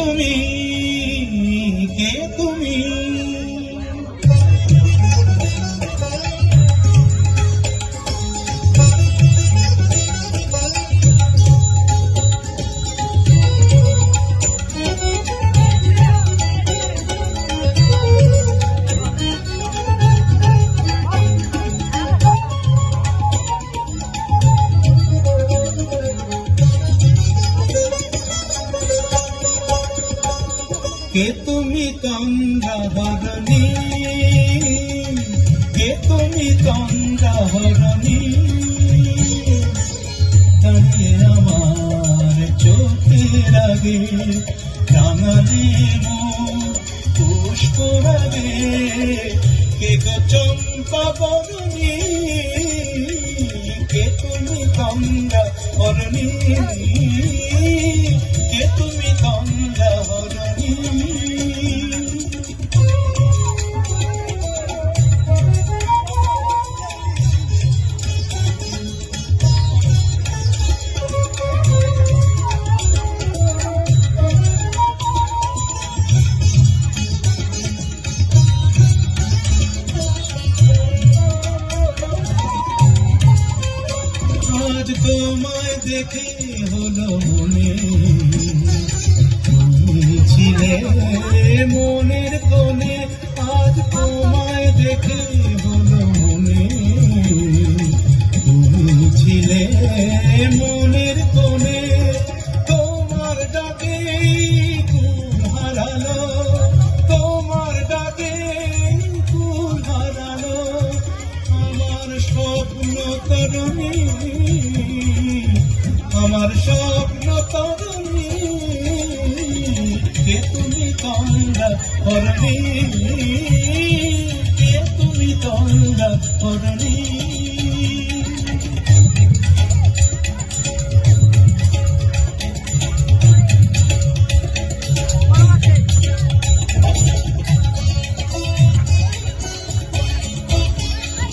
তুমি, কে তুমি? কে তুমি তন্দ্রাহরণী, কে তুমি তন্দ্রাহরণী, দাঁড়িয়ে আমার চোখের আগে রাঙালে পুষ্পরাগে, কে গো চম্পা বরণী, কে তুমি তন্দ্রাহরণী, কে তুমি তন্দ্রাহরণী। আজ তোমায় দেখে হলো মনে, তুমি ছিলে মনের কোণে, আজ তোমায় দেখে হলো মনে, তুমি ছিলে মনের কোণে, তোমার ডাকে কুল হারালো, তোমার ডাকে কুল হারালো আমার স্বপ্ন তরুণী, আমার স্বপ্ন তরুণী, কে তুমি তন্দ্রাহরণী, কে তুমি তন্দ্রাহরণী।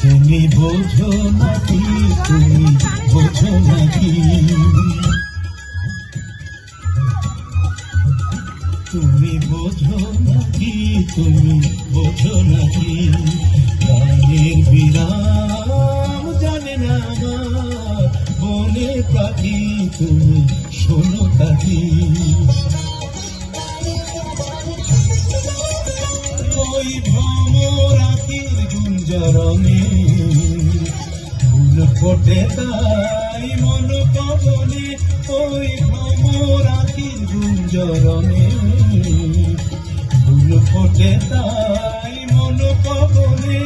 তুমি বোঝো নাকি, তুমি বোঝো নাকি, তুমি বোঝো নাকি, তুমি বোঝো নাকি, গানের বিরাম জানে না আমার বনে পাখি, তুমি শোনো পাখি। ওই ভ্রমর আখির গুঞ্জরণে ফুল ফোটে তাই মন পবনে, ওই ভ্রমর আখির গুঞ্জরণে ফুল ফোটে তাই মন পবনে,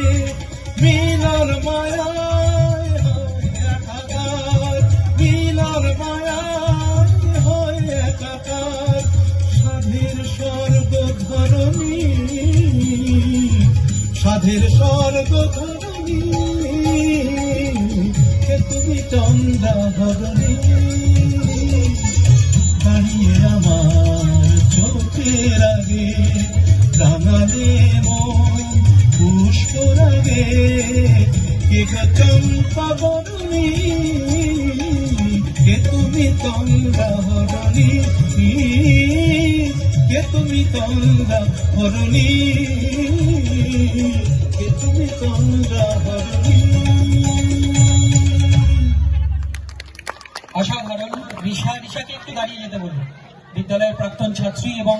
মিলর মায়ায় হয় একাকার, মিলর মায়ায় হয় একাকার, সাধের স্বর্গ ধরণী, সাধের স্বর্গ ধরণী, কে তুমি তন্দ্রাহরণী, দাঁড়িয়ে আমার চোখের আগে রাঙালে মন পুষ্পরাগে, কে গো চম্পা বরণী, কে তুমি তন্দ্রাহরণী, কে তুমি তন্দ্রাহরণী, কে তুমি তন্দ্রাহরণী। অসাধারণ। ঋষাকে একটু দাঁড়িয়ে যেতে বলুন। বিদ্যালয়ের প্রাক্তন ছাত্রী এবং